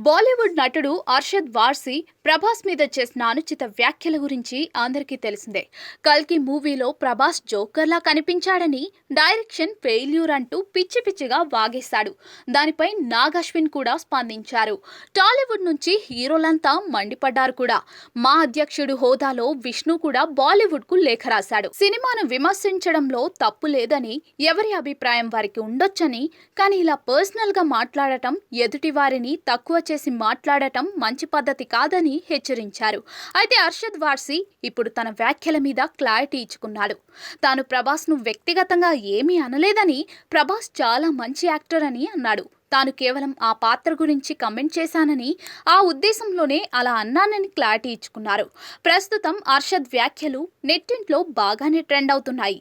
బాలీవుడ్ నటుడు అర్షద్ వార్సీ ప్రభాస్ మీద చేసిన అనుచిత వ్యాఖ్యల గురించి అందరికీ తెలిసిందే. కల్కి మూవీలో ప్రభాస్ జోకర్లా కనిపించాడని, డైరెక్షన్ ఫెయిల్యూర్ అంటూ పిచ్చి పిచ్చిగా వాగేశాడు. దానిపై నాగ్ అశ్విన్ కూడా స్పందించారు. టాలీవుడ్ నుంచి హీరోలంతా మండిపడ్డారు కూడా. మా అధ్యక్షుడు హోదాలో విష్ణు కూడా బాలీవుడ్ కు లేఖ రాశాడు. సినిమాను విమర్శించడంలో తప్పు లేదని, ఎవరి అభిప్రాయం వారికి ఉండొచ్చని, కానీ ఇలా పర్సనల్ గా మాట్లాడటం, ఎదుటి వారిని తక్కువ చేసి మాట్లాడటం మంచి పద్ధతి కాదని హెచ్చరించారు. అయితే అర్షద్ వార్సీ ఇప్పుడు తన వ్యాఖ్యల మీద క్లారిటీ ఇచ్చుకున్నాడు. తాను ప్రభాస్ ను వ్యక్తిగతంగా ఏమీ అనలేదని, ప్రభాస్ చాలా మంచి యాక్టర్ అని అన్నాడు. తాను కేవలం ఆ పాత్ర గురించి కమెంట్ చేశానని, ఆ ఉద్దేశంలోనే అలా అన్నానని క్లారిటీ ఇచ్చుకున్నారు. ప్రస్తుతం అర్షద్ వ్యాఖ్యలు నెట్టింట్లో బాగానే ట్రెండ్ అవుతున్నాయి.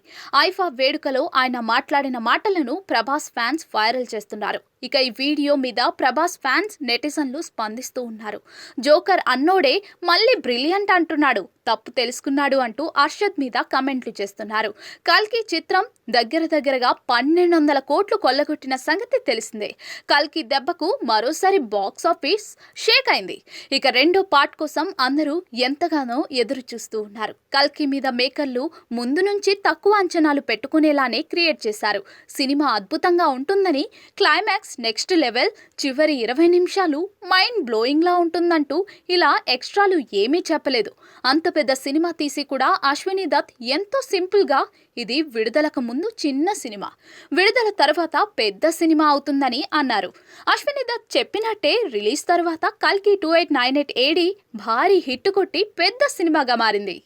ఐఫా వేడుకలో ఆయన మాట్లాడిన మాటలను ప్రభాస్ ఫ్యాన్స్ వైరల్ చేస్తున్నారు. ఇక ఈ వీడియో మీద ప్రభాస్ ఫ్యాన్స్, నెటిజన్లు స్పందిస్తూ ఉన్నారు. జోకర్ అన్నోడే మళ్ళీ బ్రిలియంట్ అంటున్నాడు, తప్పు తెలుసుకున్నాడు అంటూ అర్షద్ మీద కమెంట్లు చేస్తున్నారు. కల్కి చిత్రం దగ్గరగా 1200 కోట్లు కొల్లగొట్టిన సంగతి తెలిసిందే. కల్కి దెబ్బకు మరోసారి బాక్స్ ఆఫీస్ షేక్ అయింది. ఇక రెండో పార్ట్ కోసం అందరూ ఎంతగానో ఎదురు చూస్తూ ఉన్నారు. కల్కి మీద మేకర్లు ముందు నుంచి తక్కువ అంచనాలు పెట్టుకునేలానే క్రియేట్ చేశారు. సినిమా అద్భుతంగా ఉంటుందని, క్లైమాక్స్ నెక్స్ట్ లెవెల్, చివరి 20 నిమిషాలు మైండ్ బ్లోయింగ్ లా ఉంటుందంటూ ఇలా ఎక్స్ట్రాలు ఏమీ చెప్పలేదు. అంత పెద్ద సినిమా తీసి కూడా అశ్విని దత్ ఎంతో సింపుల్ గా, ఇది విడుదలకు ముందు చిన్న సినిమా, విడుదల తర్వాత పెద్ద సినిమా అవుతుందని అన్నారు. అశ్విని దత్ చెప్పినట్టే రిలీజ్ తర్వాత కల్కి 2898 AD భారీ హిట్ కొట్టి పెద్ద సినిమాగా మారింది.